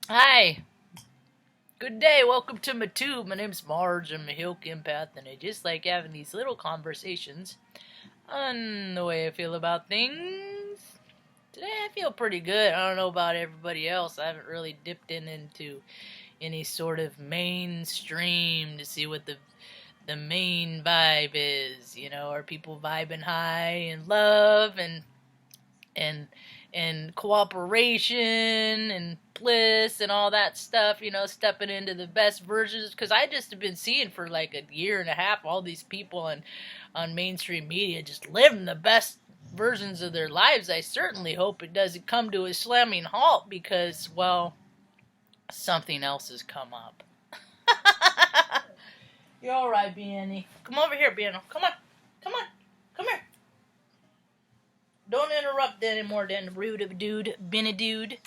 Hi, good day, welcome to my tube. My name's Marge, I'm a Hilk empath, and I just like having these little conversations on the way I feel about things. Today I feel pretty good. I don't know about everybody else. I haven't really dipped into any sort of mainstream to see what the main vibe is. Are people vibing high in love and and cooperation and bliss and all that stuff, stepping into the best versions. Because I just have been seeing for like a year and a half all these people on mainstream media just living the best versions of their lives. I certainly hope it doesn't come to a slamming halt because, well, something else has come up. You're alright, Benny. Come over here, Benny. Come on. Come on. Come here. Don't interrupt anymore, then, rude of a dude, been a dude.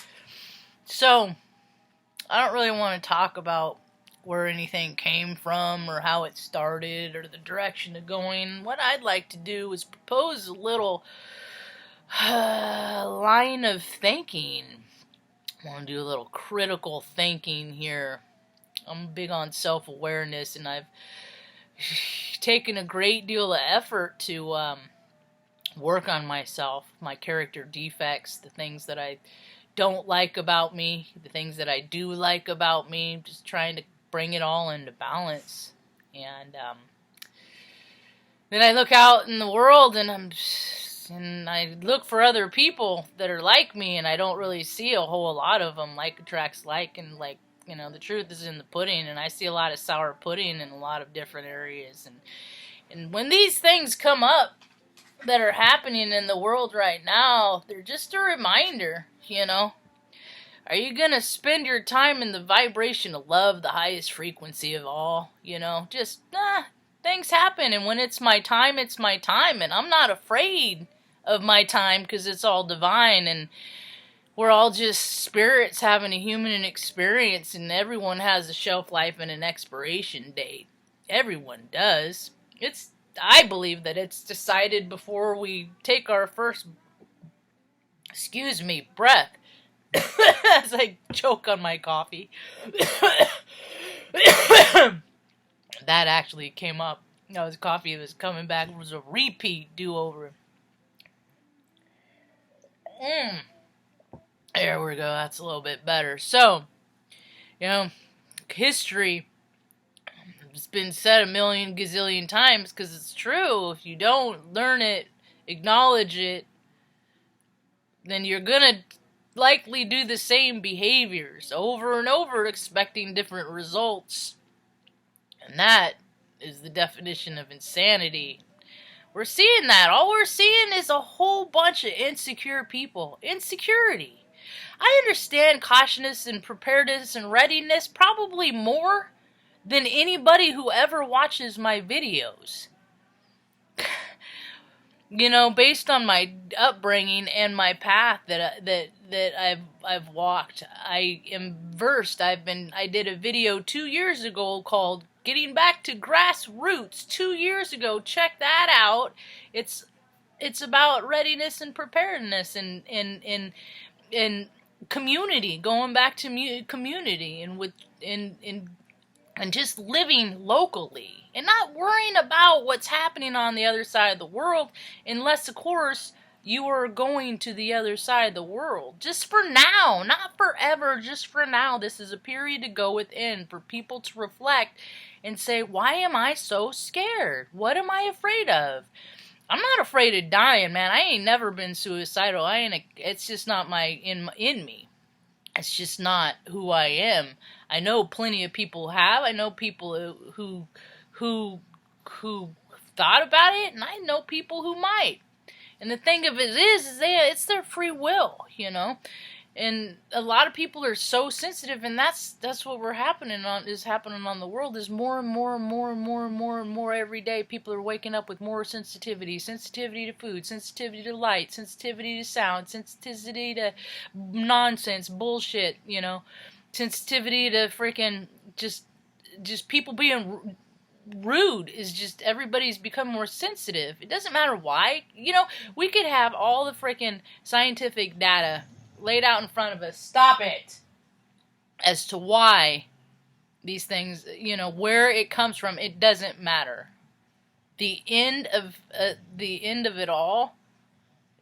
So, I don't really want to talk about where anything came from or how it started or the direction of going. What I'd like to do is propose a little line of thinking. I want to do a little critical thinking here. I'm big on self-awareness, and I've taken a great deal of effort to work on myself, my character defects, the things that I don't like about me, the things that I do like about me, just trying to bring it all into balance. And then I look out in the world and I look for other people that are like me, and I don't really see a whole lot of them. Like attracts like, and the truth is in the pudding, and I see a lot of sour pudding in a lot of different areas. And when these things come up that are happening in the world right now, they're just a reminder, Are you going to spend your time in the vibration of love, the highest frequency of all? Things happen, and when it's my time, and I'm not afraid of my time because it's all divine, and we're all just spirits having a human experience, and everyone has a shelf life and an expiration date. Everyone does. I believe that it's decided before we take our first, breath. As I choke on my coffee. That actually came up. That was coffee that was coming back. It was a repeat do-over. There we go. That's a little bit better. So, history, it's been said a million gazillion times because it's true. If you don't learn it, acknowledge it, then you're gonna likely do the same behaviors over and over, expecting different results. And that is the definition of insanity. We're seeing that. All we're seeing is a whole bunch of insecure people. Insecurity. I understand cautiousness and preparedness and readiness probably more than anybody who ever watches my videos. Based on my upbringing and my path that I've walked, I am versed. I did a video 2 years ago called "Getting Back to Grassroots." 2 years ago, check that out. It's about readiness and preparedness and community, going back to community, and just living locally and not worrying about what's happening on the other side of the world, unless, of course, you are going to the other side of the world. Just for now, not forever, just for now. This is a period to go within for people to reflect and say, why am I so scared? What am I afraid of? I'm not afraid of dying, man. I ain't never been suicidal. It's just not in me. It's just not who I am. I know plenty of people have. I know people who thought about it, and I know people who might. And the thing of it is it's their free will, And a lot of people are so sensitive, and that's what happening on the world. Is more and more and more and more and more and more every day. People are waking up with more sensitivity to food, sensitivity to light, sensitivity to sound, sensitivity to nonsense, bullshit, sensitivity to freaking just people being rude. Is just everybody's become more sensitive. It doesn't matter why. We could have all the freaking scientific data laid out in front of us. Stop it. as to why these things, where it comes from, it doesn't matter. The end of it all,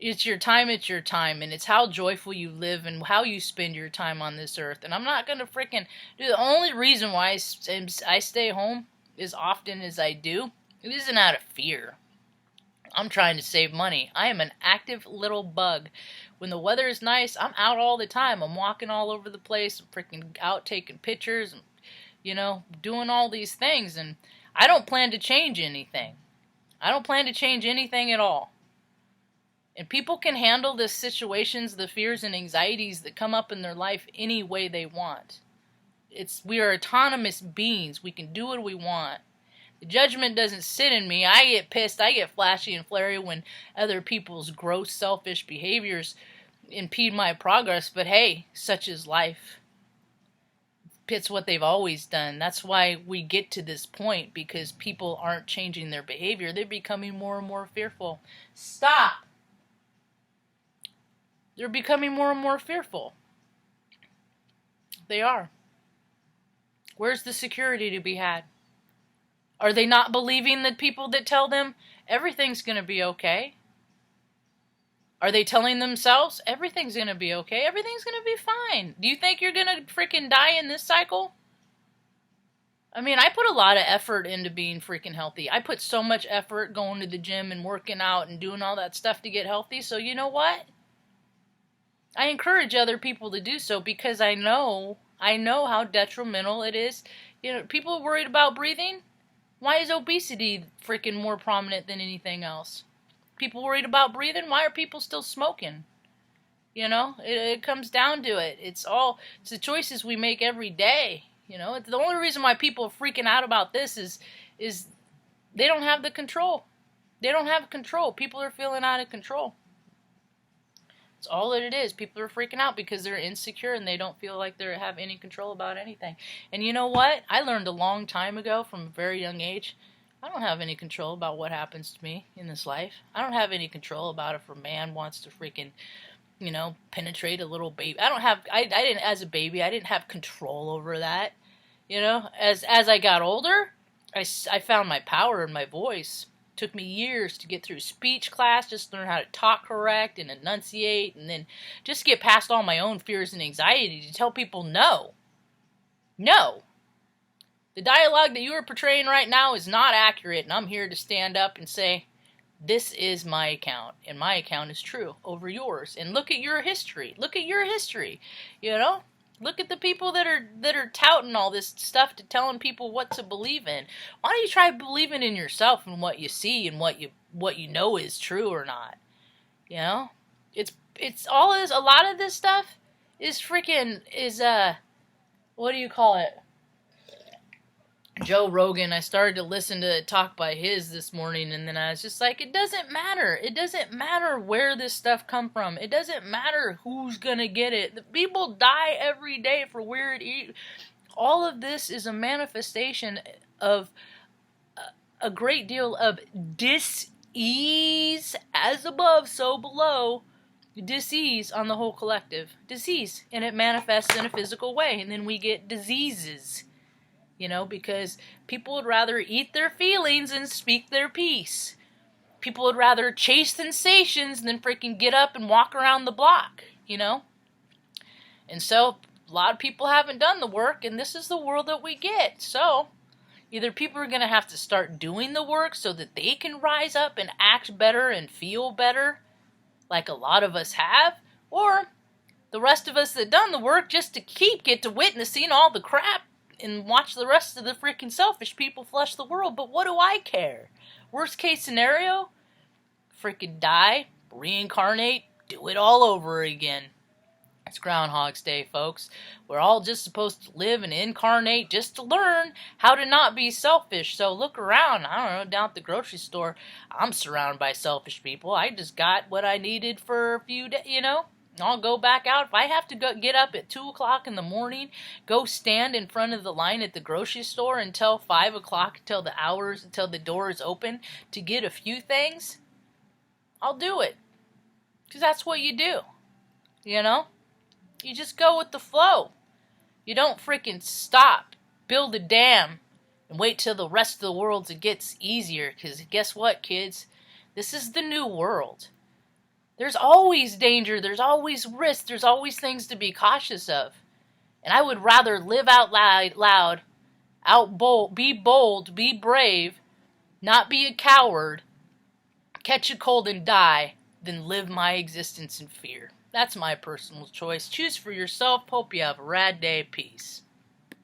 it's your time, and it's how joyful you live and how you spend your time on this earth. And I'm not gonna freaking do. The only reason why I stay home as often as I do, it isn't out of fear. I'm trying to save money. I am an active little bug. When the weather is nice, I'm out all the time. I'm walking all over the place. I'm freaking out taking pictures, doing all these things. And I don't plan to change anything. I don't plan to change anything at all. And people can handle the situations, the fears and anxieties that come up in their life any way they want. We are autonomous beings. We can do what we want. The judgment doesn't sit in me. I get pissed. I get flashy and flary when other people's gross, selfish behaviors impede my progress. But hey, such is life. It's what they've always done. That's why we get to this point, because people aren't changing their behavior. They're becoming more and more fearful. Stop! They're becoming more and more fearful. They are. Where's the security to be had? Are they not believing the people that tell them everything's going to be okay? Are they telling themselves everything's going to be okay? Everything's going to be fine. Do you think you're going to freaking die in this cycle? I mean, I put a lot of effort into being freaking healthy. I put so much effort going to the gym and working out and doing all that stuff to get healthy. So you know what? I encourage other people to do so, because I know how detrimental it is. People are worried about breathing. Why is obesity freaking more prominent than anything else? People worried about breathing? Why are people still smoking? It comes down to it. It's the choices we make every day. The only reason why people are freaking out about this is they don't have the control. They don't have control. People are feeling out of control. It's all that it is. People are freaking out because they're insecure and they don't feel like they have any control about anything. And you know what? I learned a long time ago, from a very young age, I don't have any control about what happens to me in this life. I don't have any control about if a man wants to freaking, penetrate a little baby. I didn't, as a baby, I didn't have control over that. As I got older, I found my power in my voice. Took me years to get through speech class, just learn how to talk correct and enunciate, and then just get past all my own fears and anxiety to tell people no. No. The dialogue that you are portraying right now is not accurate, and I'm here to stand up and say, this is my account, and my account is true over yours. And look at your history. Look at your history. Look at the people that are touting all this stuff to telling people what to believe in. Why don't you try believing in yourself and what you see and what you know is true or not? It's all this. A lot of this stuff is what do you call it? Joe Rogan. I started to listen to a talk by his this morning, and then I was just like, it doesn't matter. It doesn't matter where this stuff come from. It doesn't matter who's gonna get it. The people die every day for weird. All of this is a manifestation of a great deal of dis-ease, as above, so below. Dis-ease on the whole collective. Disease, and it manifests in a physical way, and then we get diseases. Because people would rather eat their feelings and speak their piece. People would rather chase sensations than freaking get up and walk around the block, And so, a lot of people haven't done the work, and this is the world that we get. So, either people are going to have to start doing the work so that they can rise up and act better and feel better, like a lot of us have, or the rest of us that done the work just to get to witnessing all the crap and watch the rest of the freaking selfish people flush the world. But what do I care? Worst case scenario, freaking die, reincarnate, do it all over again. It's Groundhog's Day, folks. We're all just supposed to live and incarnate just to learn how to not be selfish. So look around. I don't know, down at the grocery store, I'm surrounded by selfish people. I just got what I needed for a few days, I'll go back out. If I have to get up at 2 o'clock in the morning, go stand in front of the line at the grocery store until 5 o'clock, until the door is open to get a few things, I'll do it. Because that's what you do. You just go with the flow. You don't freaking stop. Build a dam and wait till the rest of the world gets easier, because guess what, kids? This is the new world. There's always danger, there's always risk, there's always things to be cautious of. And I would rather live out loud, be bold, be brave, not be a coward, catch a cold and die, than live my existence in fear. That's my personal choice. Choose for yourself. Hope you have a rad day. Peace.